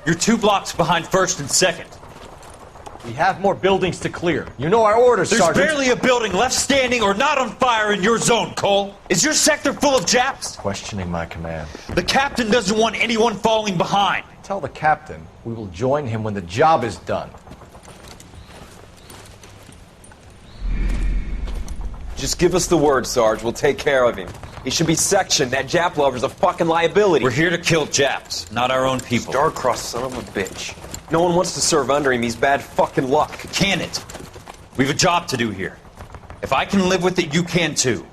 You're 2 blocks behind 1st and 2nd. We have more buildings to clear. You know our orders, There's Sergeant. barely a building left standing or not on fire in your zone, Cole. Is your sector full of Japs? Questioning my command. The captain doesn't want anyone falling behind. Tell the captain we will join him when the job is done. Just give us the word, Sarge. We'll take care of him. He should be sectioned. That Jap lover's a fucking liability. We're here to kill Japs, not our own people. Star-crossed son of a bitch. No one wants to serve under him. He's bad fucking luck. Can it? We have a job to do here. If I can live with it, you can too.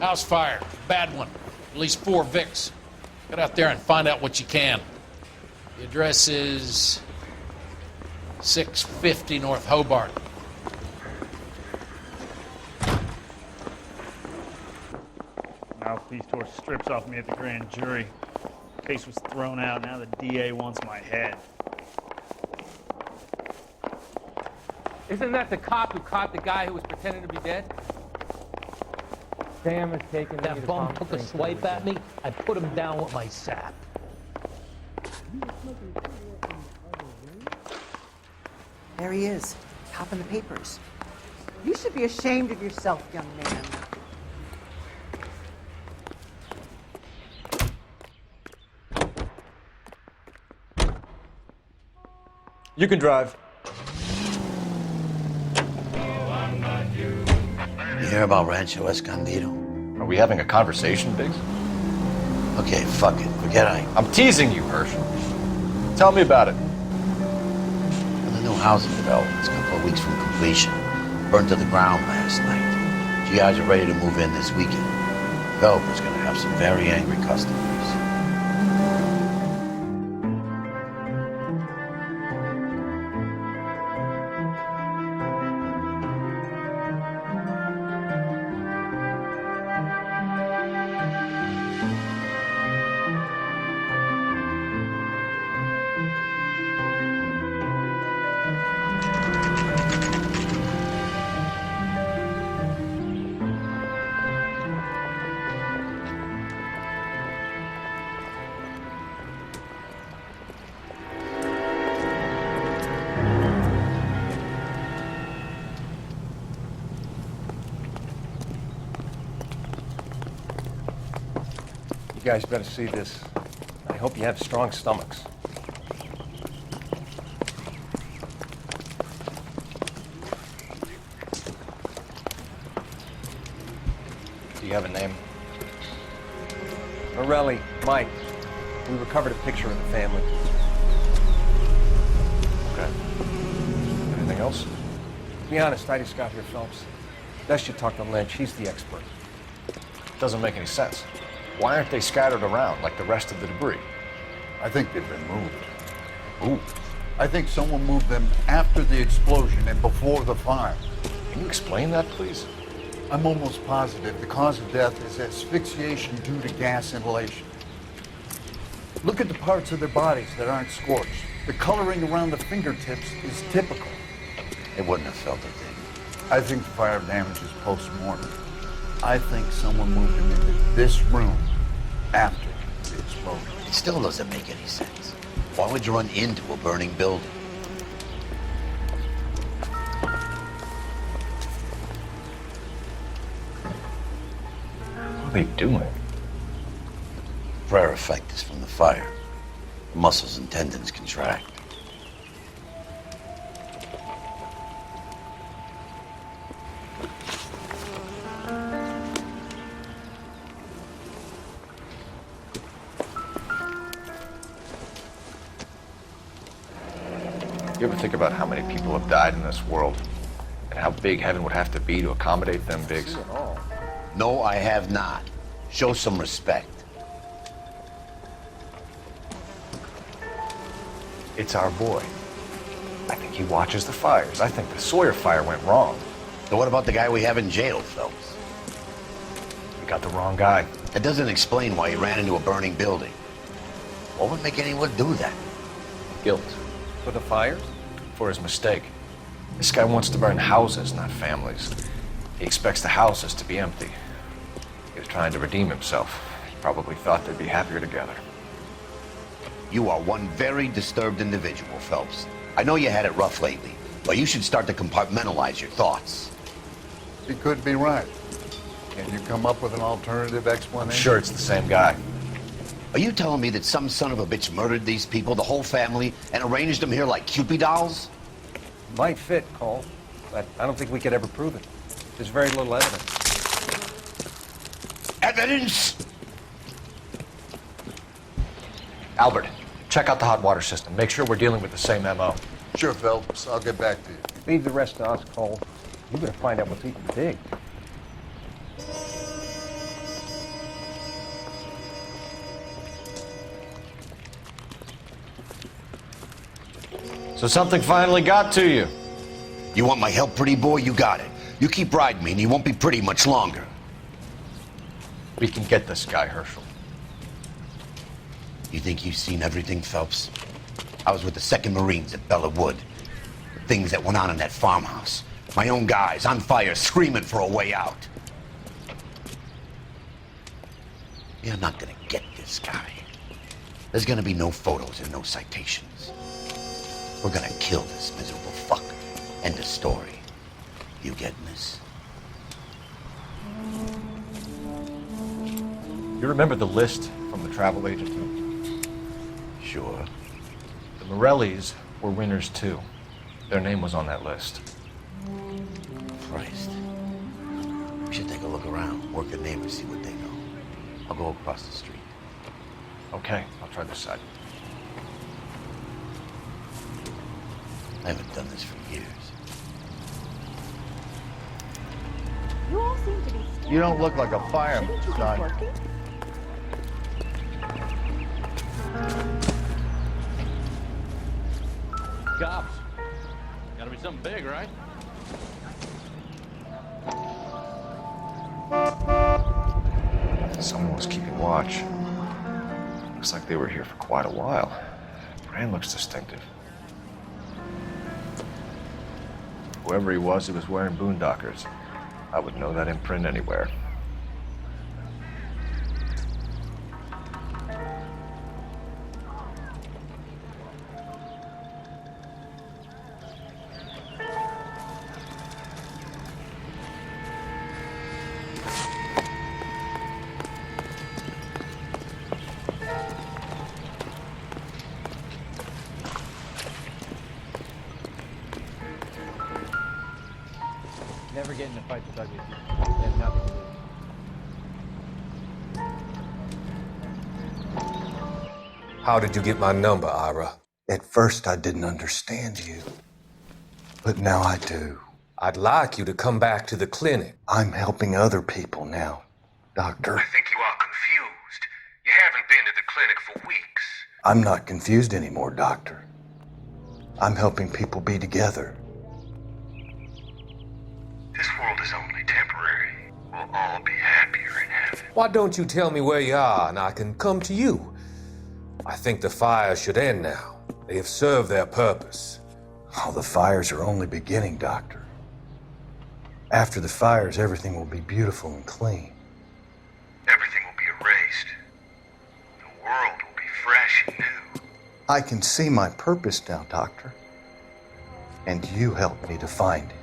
House fire. Bad one. At least 4 Vicks. Get out there and find out what you can. The address is 650 North Hobart. Mouthpiece tore strips off me at the grand jury. Case was thrown out. Now the DA wants my head. Isn't that the cop who caught the guy who was pretending to be dead? Sam has taken me That to bum Palm took a Springs swipe for at me. I put him down with my sap. There he is, top in the papers. You should be ashamed of yourself, young man. You can drive. You hear about Rancho Escondido? Are we having a conversation, Biggs? Okay, fuck it. Forget I'm teasing you, Hershel. Tell me about it. Well, the new housing development's a couple of weeks from completion. Burned to the ground last night. GIs are ready to move in this weekend. The developer's gonna have some very angry customers. You guys better see this. I hope you have strong stomachs. Do you have a name? Morelli, Mike. We recovered a picture of the family. Okay. Anything else? Be honest, I just got here, Phelps. Best you talk to Lynch. He's the expert. Doesn't make any sense. Why aren't they scattered around like the rest of the debris? I think they've been moved. Ooh. I think someone moved them after the explosion and before the fire. Can you explain that, please? I'm almost positive the cause of death is asphyxiation due to gas inhalation. Look at the parts of their bodies that aren't scorched. The coloring around the fingertips is typical. They wouldn't have felt it, then. I think the fire damage is post-mortem. I think someone moved them into this room after the explosion. It still doesn't make any sense. Why would you run into a burning building? What are they doing? Prayer effect is from the fire. Muscles and tendons contract. You ever think about how many people have died in this world? And how big heaven would have to be to accommodate them bigs? No, I have not. Show some respect. It's our boy. I think he watches the fires. I think the Sawyer fire went wrong. So what about the guy we have in jail, Phelps? We got the wrong guy. That doesn't explain why he ran into a burning building. What would make anyone do that? Guilt. For the fires? For his mistake. This guy wants to burn houses, not families. He expects the houses to be empty. He was trying to redeem himself. He probably thought they'd be happier together. You are one very disturbed individual, Phelps. I know you had it rough lately, but you should start to compartmentalize your thoughts. He could be right. Can you come up with an alternative explanation? I'm sure it's the same guy. Are you telling me that some son of a bitch murdered these people, the whole family, and arranged them here like Cupid dolls? Might fit, Cole, but I don't think we could ever prove it. There's very little evidence. Evidence? Albert, check out the hot water system. Make sure we're dealing with the same MO. Sure, Phelps. I'll get back to you. Leave the rest to us, Cole. You better find out what's eating the pig. So something finally got to you. You want my help, pretty boy? You got it. You keep riding me and you won't be pretty much longer. We can get this guy, Hershel. You think you've seen everything, Phelps? I was with the 2nd Marines at Bella Wood. The things that went on in that farmhouse. My own guys on fire, screaming for a way out. You're not gonna get this guy. There's gonna be no photos and no citations. We're gonna kill this miserable fucker. End of story. You getting this? You remember the list from the travel agent? Sure. The Morellis were winners too. Their name was on that list. Christ. We should take a look around, work the neighbors, see what they know. I'll go across the street. Okay, I'll try this side. I haven't done this for years. You all seem to be You don't look like a fireman, Shouldn't you be son. working? Cops. Gotta be something big, right? Someone was keeping watch. Looks like they were here for quite a while. Brand looks distinctive. Whoever he was wearing boondockers. I would know that imprint anywhere. Never get in a fight with ugly people. They have nothing to lose. How did you get my number, Ira? At first, I didn't understand you, but now I do. I'd like you to come back to the clinic. I'm helping other people now, Doctor. I think you are confused. You haven't been to the clinic for weeks. I'm not confused anymore, Doctor. I'm helping people be together. This world is only temporary. We'll all be happier in heaven. Why don't you tell me where you are and I can come to you? I think the fires should end now. They have served their purpose. Oh, the fires are only beginning, Doctor. After the fires, everything will be beautiful and clean. Everything will be erased. The world will be fresh and new. I can see my purpose now, Doctor. And you helped me to find it.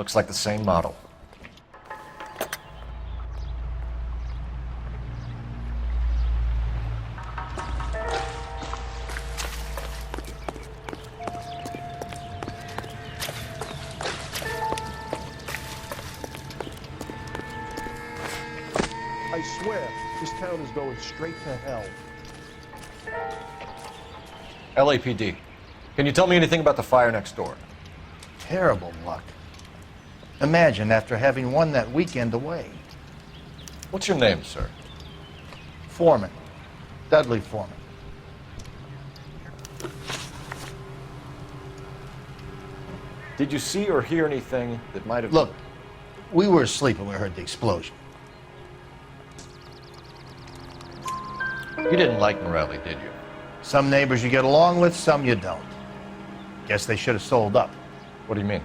Looks like the same model. I swear, this town is going straight to hell. LAPD. Can you tell me anything about the fire next door? Terrible luck. Imagine after having won that weekend away. What's your name, sir? Foreman. Dudley Foreman. Did you see or hear anything that might have... Look, we were asleep when we heard the explosion. You didn't like Morelli, did you? Some neighbors you get along with, some you don't. Guess they should have sold up. What do you mean?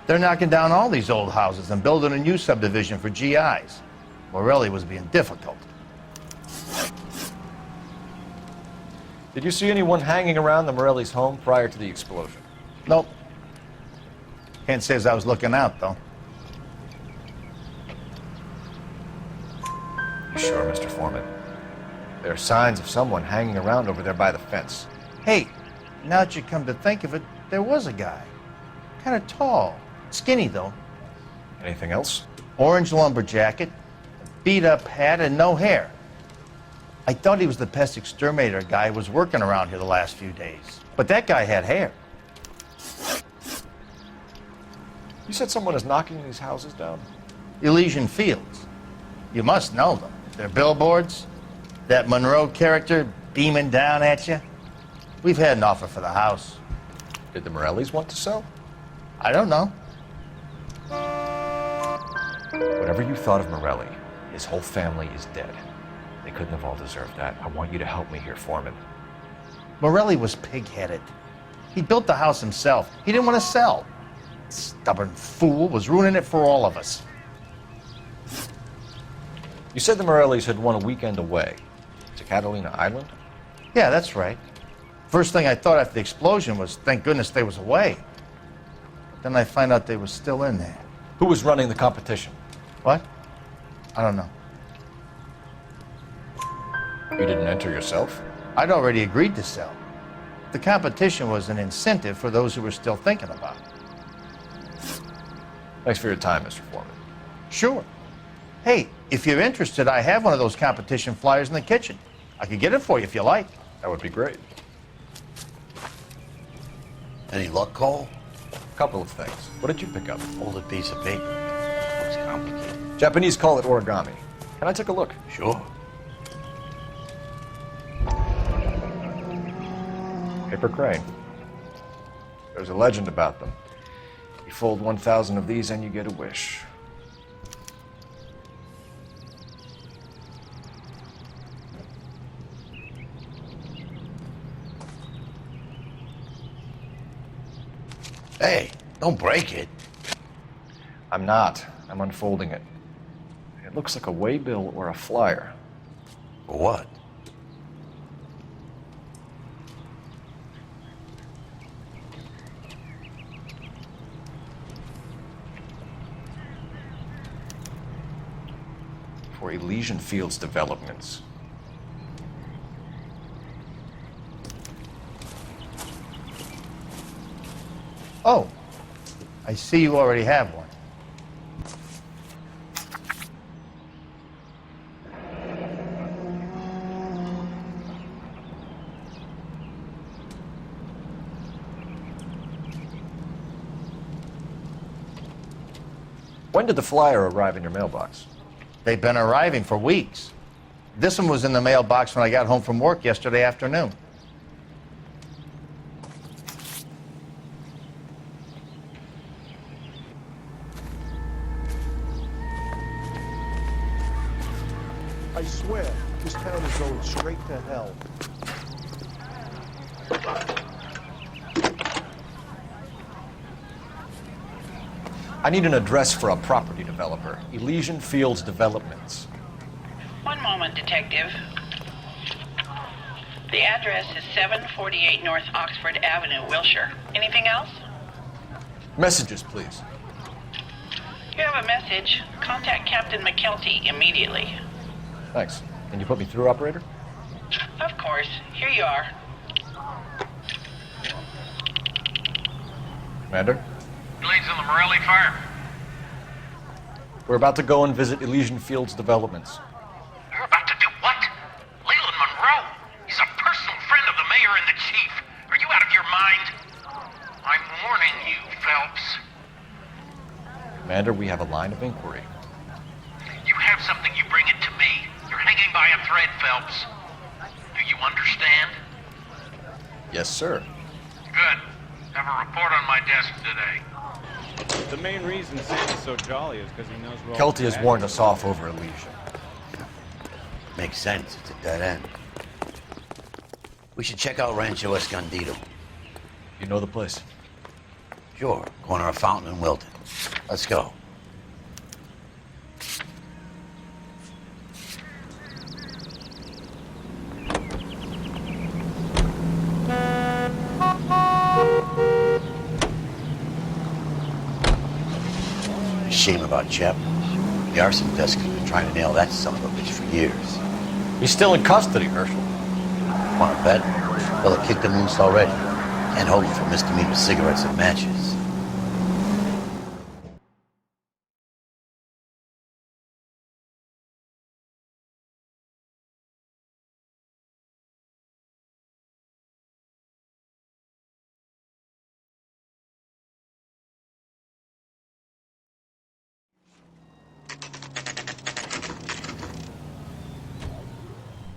They're knocking down all these old houses and building a new subdivision for GIs. Morelli was being difficult. Did you see anyone hanging around the Morelli's home prior to the explosion? Nope. Can't say as I was looking out, though. You sure, Mr. Foreman? There are signs of someone hanging around over there by the fence. Hey, now that you come to think of it, there was a guy. Kind of tall. Skinny, though. Anything else? Orange lumber jacket, beat-up hat, and no hair. I thought he was the pest exterminator guy who was working around here the last few days. But that guy had hair. You said someone is knocking these houses down? Elysian Fields. You must know them. They're billboards. That Monroe character beaming down at you. We've had an offer for the house. Did the Morellis want to sell? I don't know. Whatever you thought of Morelli, his whole family is dead. They couldn't have all deserved that. I want you to help me here, Foreman. Morelli was pig-headed. He built the house himself. He didn't want to sell. Stubborn fool was ruining it for all of us. You said the Morellis had won a weekend away to Catalina Island? Yeah, that's right. First thing I thought after the explosion was, thank goodness they was away. Then I find out they was still in there. Who was running the competition? What? I don't know. You didn't enter yourself? I'd already agreed to sell. The competition was an incentive for those who were still thinking about it. Thanks for your time, Mr. Foreman. Sure. Hey, if you're interested, I have one of those competition flyers in the kitchen. I could get it for you if you like. That would be great. Any luck, Cole? A couple of things. What did you pick up? Folded piece of paper. Looks complicated. Japanese call it origami. Can I take a look? Sure. Paper crane. There's a legend about them. You fold 1,000 of these and you get a wish. Hey, don't break it. I'm not. I'm unfolding it. It looks like a waybill or a flyer. For what? For Elysian Fields developments. Oh, I see you already have one. When did the flyer arrive in your mailbox? They've been arriving for weeks. This one was in the mailbox when I got home from work yesterday afternoon. I swear, this town is going straight to hell. I need an address for a property developer. Elysian Fields Developments. One moment, Detective. The address is 748 North Oxford Avenue, Wilshire. Anything else? Messages, please. You have a message. Contact Captain McKelty immediately. Thanks. Can you put me through, operator? Of course. Here you are. Commander? Leads on the Morelli fire. We're about to go and visit Elysian Field's developments. You're about to do what? Leland Monroe? He's a personal friend of the mayor and the chief. Are you out of your mind? I'm warning you, Phelps. Commander, we have a line of inquiry. You have something, you bring it to me. You're hanging by a thread, Phelps. Do you understand? Yes, sir. Good. Have a report on my desk today. The main reason Santa's so jolly is because he knows we're all Kelty has bad. warned us off over Elysian. Makes sense. It's a dead end. We should check out Rancho Escondido. You know the place? Sure. Corner of Fountain and Wilton. Let's go. Shame about Chapman. The arson desk has been trying to nail that son of a bitch for years. He's still in custody, Hershel. Want to bet? Fella kicked him loose already. Can't hold him for misdemeanor cigarettes and matches.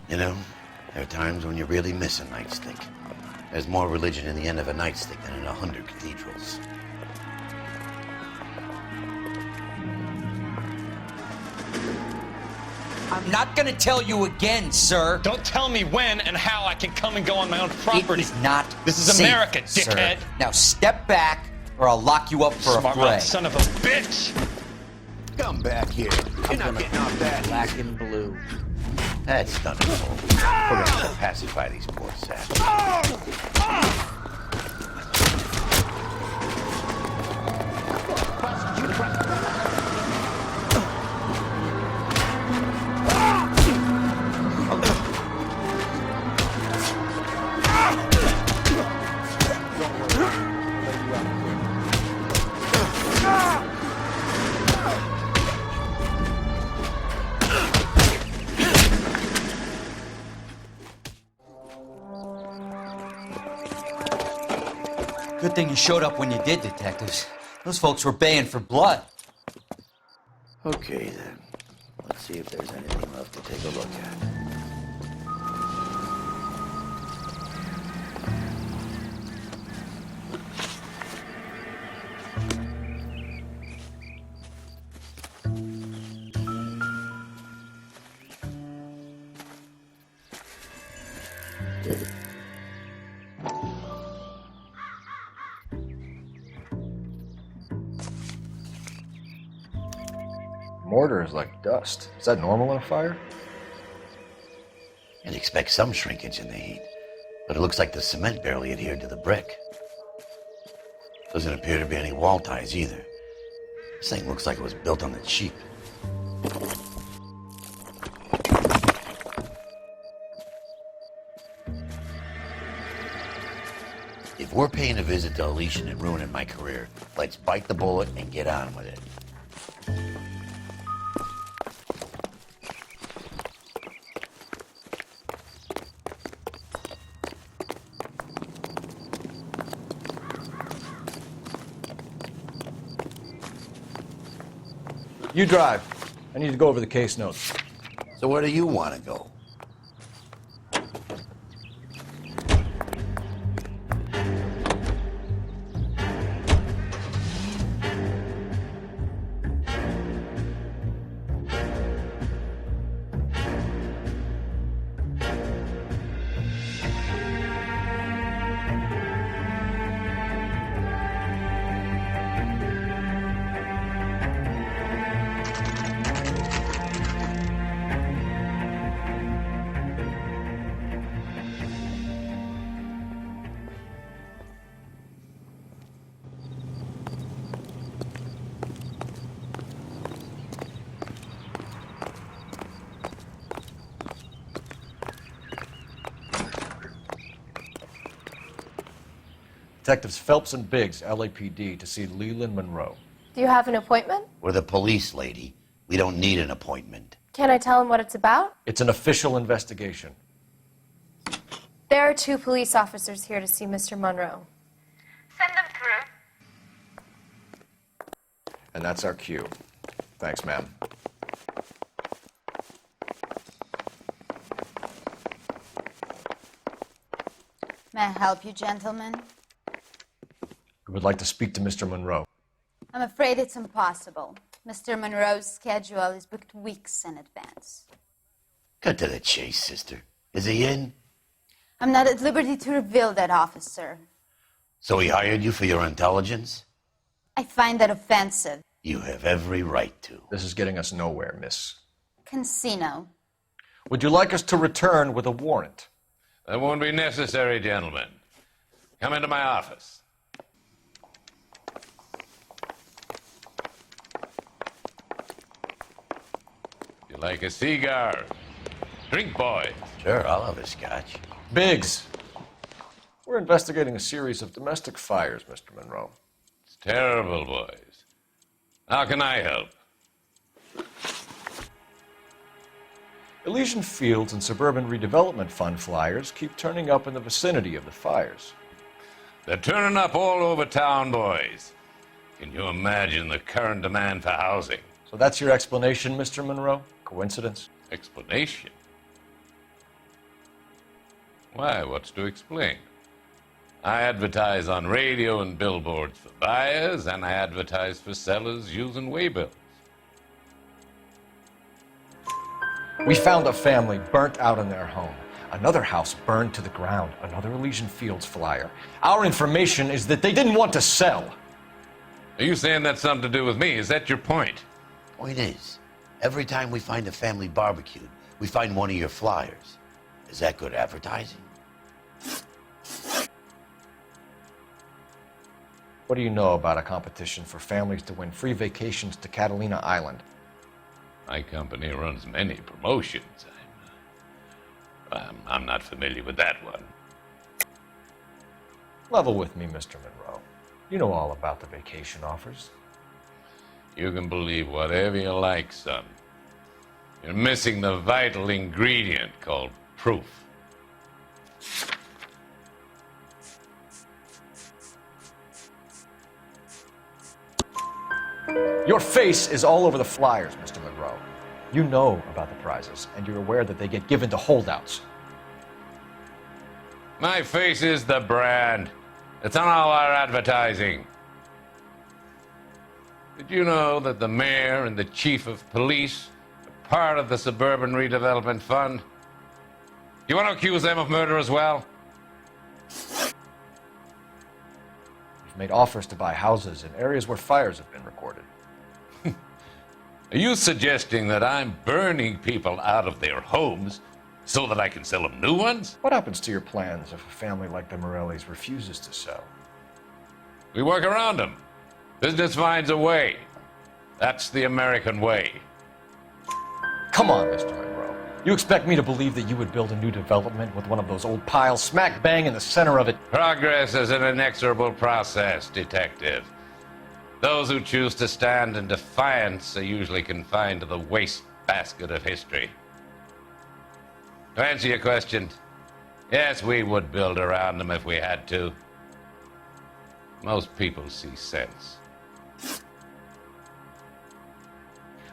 You know, there are times when you really miss a nightstick. There's more religion in the end of a nightstick than in 100 cathedrals. I'm not gonna tell you again, sir. Don't tell me when and how I can come and go on my own property. It is not This is safe, America, dickhead. Sir. Now step back, or I'll lock you up for Smart a fray. mouth son of a bitch! Come back here. You're not getting off that. Black and blue. That's done it. We're gonna pacify these poor savages. Good thing you showed up when you did, detectives. Those folks were baying for blood. Okay, then. Let's see if there's anything left to take a look at. Mortar is like dust. Is that normal in a fire? You'd expect some shrinkage in the heat, but it looks like the cement barely adhered to the brick. Doesn't appear to be any wall ties either. This thing looks like it was built on the cheap. If we're paying a visit to Elysian and ruining my career, let's bite the bullet and get on with it. You drive. I need to go over the case notes. So where do you want to go? Detectives Phelps and Biggs, LAPD, to see Leland Monroe. Do you have an appointment? We're the police, lady. We don't need an appointment. Can I tell him what it's about? It's an official investigation. There are 2 police officers here to see Mr. Monroe. Send them through. And that's our cue. Thanks, ma'am. May I help you, gentlemen? We would like to speak to Mr. Monroe. I'm afraid it's impossible. Mr. Monroe's schedule is booked weeks in advance. Cut to the chase, sister. Is he in? I'm not at liberty to reveal that, officer. So he hired you for your intelligence? I find that offensive. You have every right to. This is getting us nowhere, miss. Casino. Would you like us to return with a warrant? That won't be necessary, gentlemen. Come into my office. You like a cigar? Drink, boys. Sure, I'll have a scotch. Biggs, we're investigating a series of domestic fires, Mr. Monroe. It's terrible, boys. How can I help? Elysian Fields and Suburban Redevelopment Fund flyers keep turning up in the vicinity of the fires. They're turning up all over town, boys. Can you imagine the current demand for housing? So that's your explanation, Mr. Monroe? Coincidence? Explanation? Why, what's to explain? I advertise on radio and billboards for buyers, and I advertise for sellers using waybills. We found a family burnt out in their home. Another house burned to the ground. Another Elysian Fields flyer. Our information is that they didn't want to sell. Are you saying that's something to do with me? Is that your point? Point is, every time we find a family barbecued, we find one of your flyers. Is that good advertising? What do you know about a competition for families to win free vacations to Catalina Island? My company runs many promotions. I'm not familiar with that one. Level with me, Mr. Monroe. You know all about the vacation offers. You can believe whatever you like, son. You're missing the vital ingredient called proof. Your face is all over the flyers, Mr. Monroe. You know about the prizes, and you're aware that they get given to holdouts. My face is the brand. It's on all our advertising. Did you know that the mayor and the chief of police are part of the Suburban Redevelopment Fund? You want to accuse them of murder as well? You've made offers to buy houses in areas where fires have been recorded. Are you suggesting that I'm burning people out of their homes so that I can sell them new ones? What happens to your plans if a family like the Morellis refuses to sell? We work around them. Business finds a way. That's the American way. Come on, Mr. Monroe. You expect me to believe that you would build a new development with one of those old piles smack bang in the center of it? Progress is an inexorable process, detective. Those who choose to stand in defiance are usually confined to the wastebasket of history. To answer your question, yes, we would build around them if we had to. Most people see sense.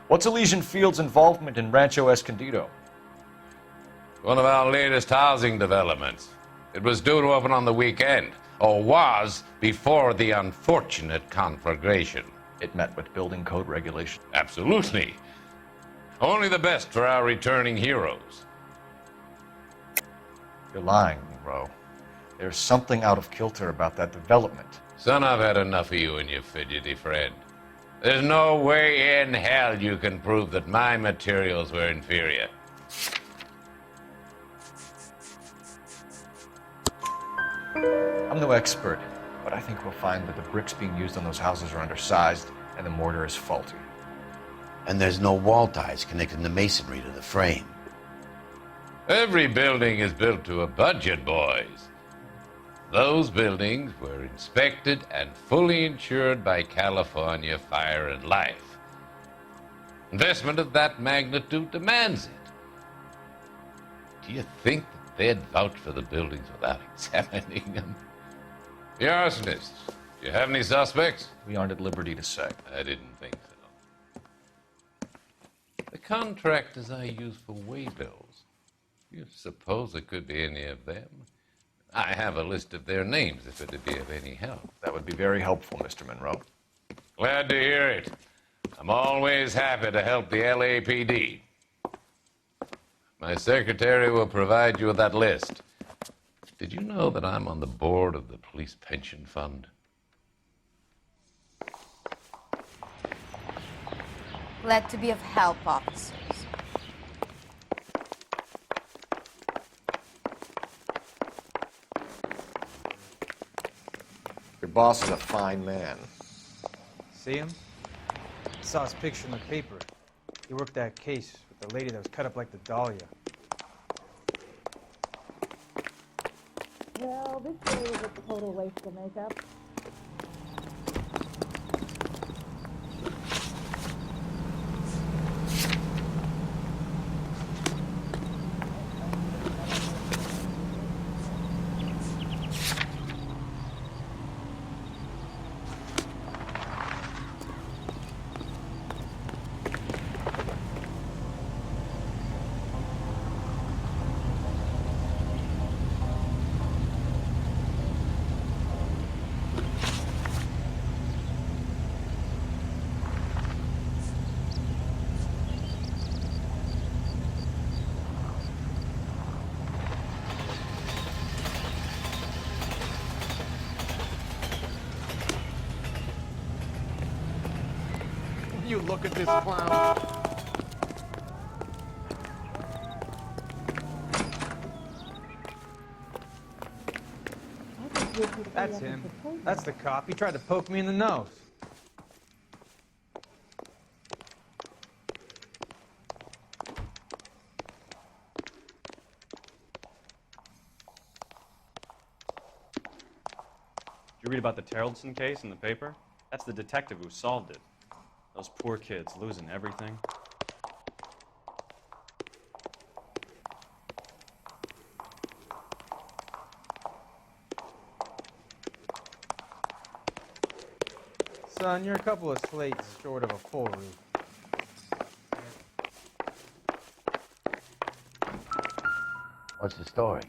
What's Elysian Fields' involvement in Rancho Escondido? One of our latest housing developments. It was due to open on the weekend, or was before the unfortunate conflagration. It met with building code regulations. Absolutely. Only the best for our returning heroes. You're lying, Monroe. There's something out of kilter about that development. Son, I've had enough of you and your fidgety friend. There's no way in hell you can prove that my materials were inferior. I'm no expert, but I think we'll find that the bricks being used on those houses are undersized and the mortar is faulty. And there's no wall ties connecting the masonry to the frame. Every building is built to a budget, boys. Those buildings were inspected and fully insured by California Fire and Life. Investment of that magnitude demands it. Do you think that they'd vouch for the buildings without examining them? The arsonists, do you have any suspects? We aren't at liberty to say. I didn't think so. The contractors I use for waybills, you suppose it could be any of them? I have a list of their names if it'd be of any help. That would be very helpful, Mr. Monroe. Glad to hear it. I'm always happy to help the LAPD. My secretary will provide you with that list. Did you know that I'm on the board of the police pension fund? Glad to be of help, officers. Your boss is a fine man. See him? I saw his picture in the paper. He worked that case with the lady that was cut up like the dahlia. Well, this day was a total waste of makeup. You look at this clown. That's him. That's the cop. He tried to poke me in the nose. Did you read about the Terrellson case in the paper? That's the detective who solved it. Those poor kids losing everything. Son, you're a couple of slates short of a full roof. What's the story?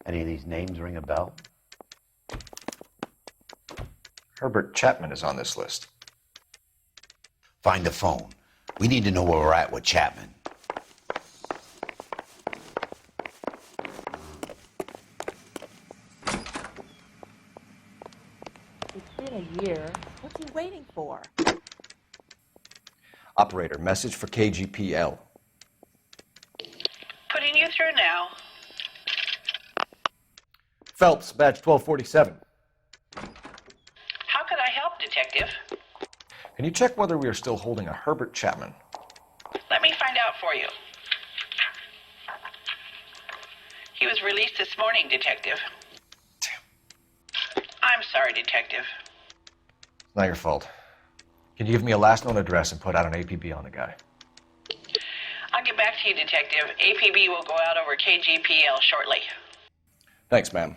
Any of these names ring a bell? Herbert Chapman is on this list. Find the phone. We need to know where we're at with Chapman. It's been a year. What's he waiting for? Operator, message for KGPL. Putting you through now. Phelps, badge 1247. How could I help, Detective? Can you check whether we are still holding a Herbert Chapman? Let me find out for you. He was released this morning, Detective. Damn. I'm sorry, Detective. It's not your fault. Can you give me a last known address and put out an APB on the guy? I'll get back to you, Detective. APB will go out over KGPL shortly. Thanks, ma'am.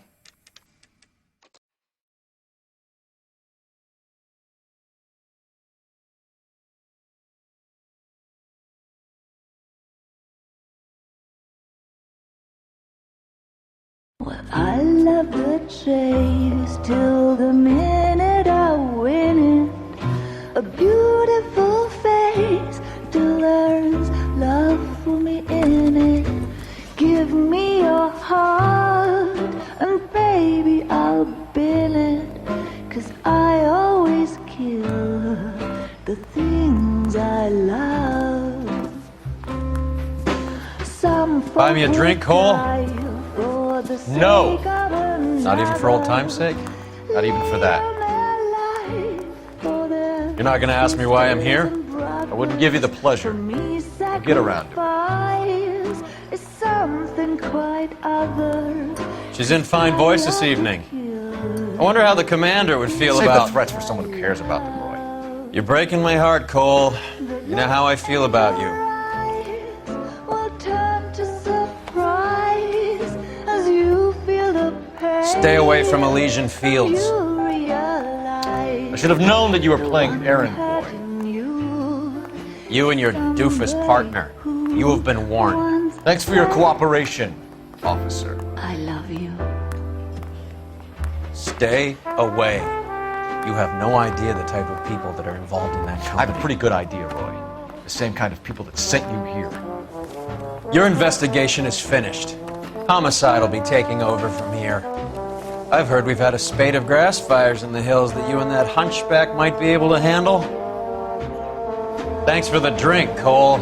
I love the chase till the minute I win it. A beautiful face delivers love for me in it. Give me your heart and baby I'll bill it. 'Cause I always kill the things I love. Some Buy me a drink, Cole? No. Not even for old time's sake? Not even for that. You're not going to ask me why I'm here? I wouldn't give you the pleasure. I'll get around to it. She's in fine voice this evening. I wonder how the commander would feel Save about... the threats for someone who cares about them, Roy. You're breaking my heart, Cole. You know how I feel about you. Stay away from Elysian Fields. I should have known that you were playing errand boy. You and your doofus partner. You have been warned. Thanks for your cooperation, officer. I love you. Stay away. You have no idea the type of people that are involved in that company. I have a pretty good idea, Roy. The same kind of people that sent you here. Your investigation is finished. Homicide will be taking over from here. I've heard we've had a spate of grass fires in the hills that you and that hunchback might be able to handle. Thanks for the drink, Cole.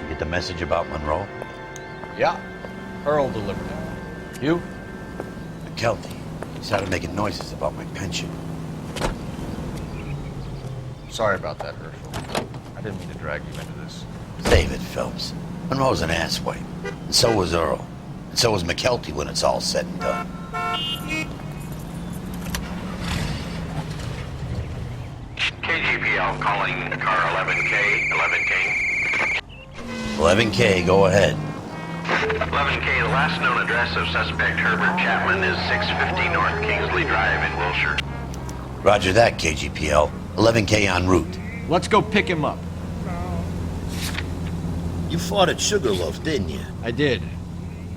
You get the message about Monroe? Yeah, Earl delivered it. You? McKelty. He started making noises about my pension. Sorry about that, Hershel. I didn't mean to drag you into this. Save it, Phelps. Monroe's an asswipe. And so was Earl. And so was McKelty when it's all said and done. KGPL calling car 11K, 11K. 11K, go ahead. 11K, the last known address of suspect Herbert Chapman is 650 North Kingsley Drive in Wilshire. Roger that, KGPL. 11K en route. Let's go pick him up. You fought at Sugarloaf, didn't you? I did,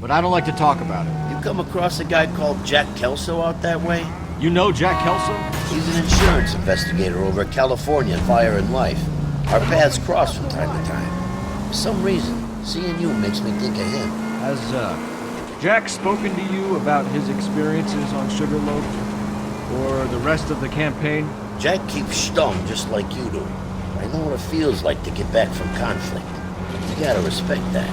but I don't like to talk about it. You come across a guy called Jack Kelso out that way? You know Jack Kelso? He's an insurance investigator over at California Fire and Life. Our paths cross from time to time. For some reason, seeing you makes me think of him. Has Jack spoken to you about his experiences on Sugarloaf? Or the rest of the campaign? Jack keeps stum just like you do. I know what it feels like to get back from conflict. You gotta respect that.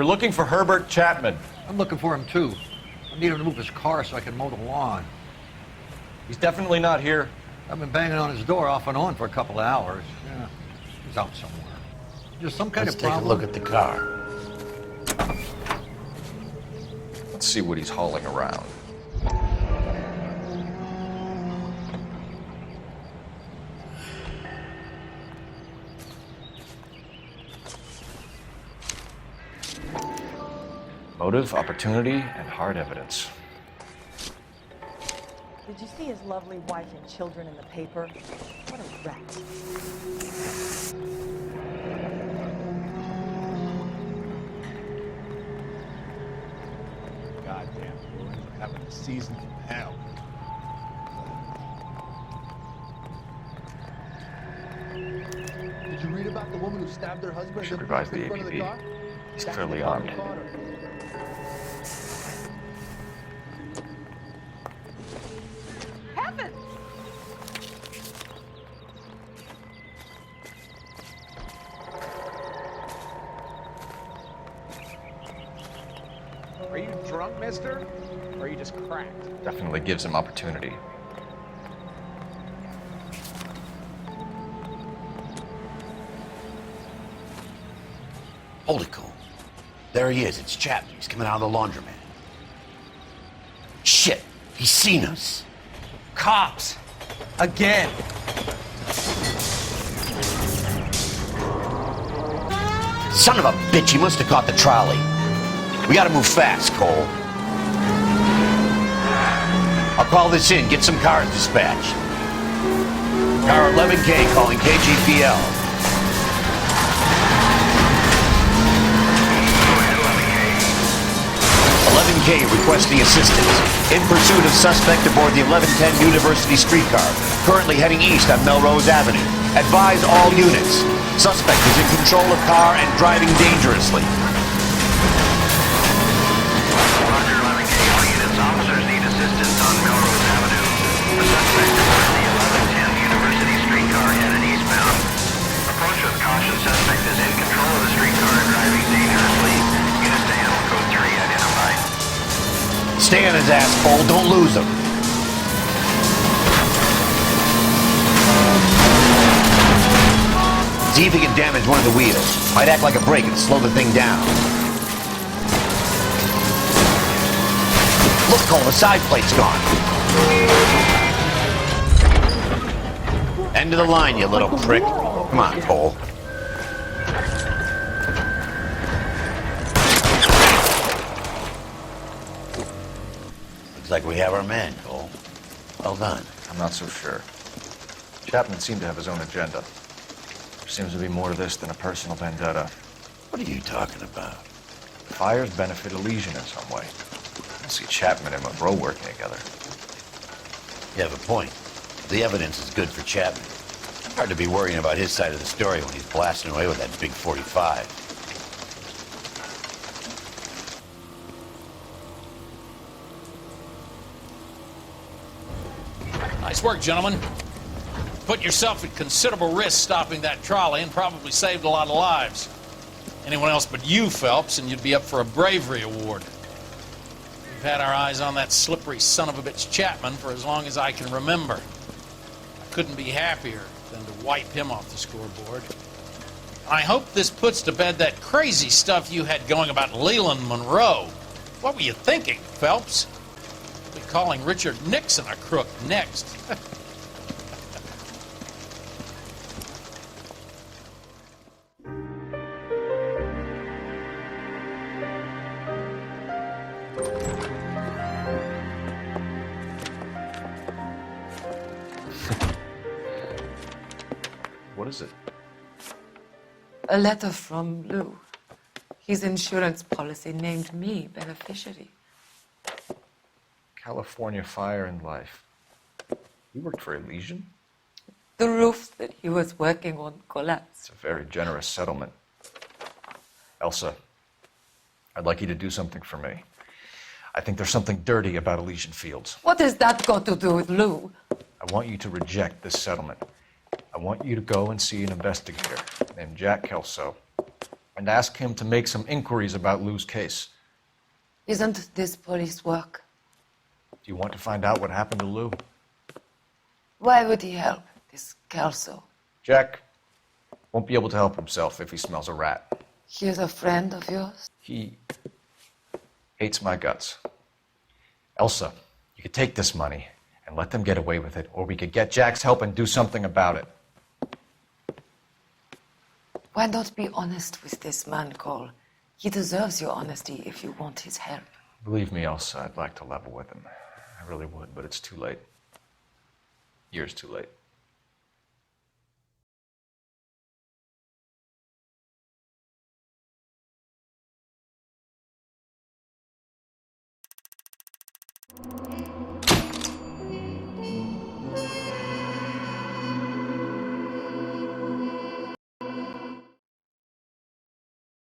We're looking for Herbert Chapman. I'm looking for him, too. I need him to move his car so I can mow the lawn. He's definitely not here. I've been banging on his door off and on for a couple of hours. Yeah, he's out somewhere. Just some kind Let's of take problem. a look at the car. Let's see what he's hauling around. Motive, opportunity, and hard evidence. Did you see his lovely wife and children in the paper? What a rat. Goddamn boys are having a season from hell. Did you read about the woman who stabbed her husband? Should revise the APB. He's clearly armed. Heavens! Are you drunk, mister? Or are you just cracked? Definitely gives him opportunity. Hold it, Cole. There he is. It's Chapman. He's coming out of the laundromat. Shit! He's seen us. Cops! Again! Son of a bitch, he must have caught the trolley. We gotta move fast, Cole. I'll call this in, get some cars dispatched. Car 11K calling KGPL. 11K requesting assistance. In pursuit of suspect aboard the 1110 University streetcar, currently heading east on Melrose Avenue. Advise all units. Suspect is in control of car and driving dangerously. Roger, 11K. All units, officers need assistance on Melrose Avenue. The suspect aboard the 1110 University streetcar headed eastbound. Approach with caution. Suspect is in control of the streetcar and driving dangerously. Units to animal code 3 identified. Stay on his ass, Cole. Don't lose him. See if he can damage one of the wheels. Might act like a brake and slow the thing down. Look, Cole, the side plate's gone. End of the line, you little prick. Come on, Cole. Looks like we have our man, Cole. Well done. I'm not so sure. Chapman seemed to have his own agenda. There seems to be more to this than a personal vendetta. What are you talking about? Fires benefit Elysian in some way. I see Chapman and Monroe working together. You have a point. The evidence is good for Chapman. Hard to be worrying about his side of the story when he's blasting away with that big 45. Nice work, gentlemen. Put yourself at considerable risk stopping that trolley and probably saved a lot of lives. Anyone else but you, Phelps, and you'd be up for a bravery award. We've had our eyes on that slippery son of a bitch Chapman for as long as I can remember. I couldn't be happier than to wipe him off the scoreboard. I hope this puts to bed that crazy stuff you had going about Leland Monroe. What were you thinking, Phelps? We'll be calling Richard Nixon a crook next. What is it? A letter from Lou. His insurance policy named me beneficiary. California Fire and Life. You worked for Elysian? The roof that he was working on collapsed. It's a very generous settlement. Elsa, I'd like you to do something for me. I think there's something dirty about Elysian Fields. What has that got to do with Lou? I want you to reject this settlement. I want you to go and see an investigator named Jack Kelso and ask him to make some inquiries about Lou's case. Isn't this police work? Do you want to find out what happened to Lou? Why would he help this Kelso? Jack won't be able to help himself if he smells a rat. He is a friend of yours? He hates my guts. Elsa, you could take this money and let them get away with it, or we could get Jack's help and do something about it. Why not be honest with this man, Cole? He deserves your honesty if you want his help. Believe me, Elsa, I'd like to level with him. I really would, but it's too late. Years too late.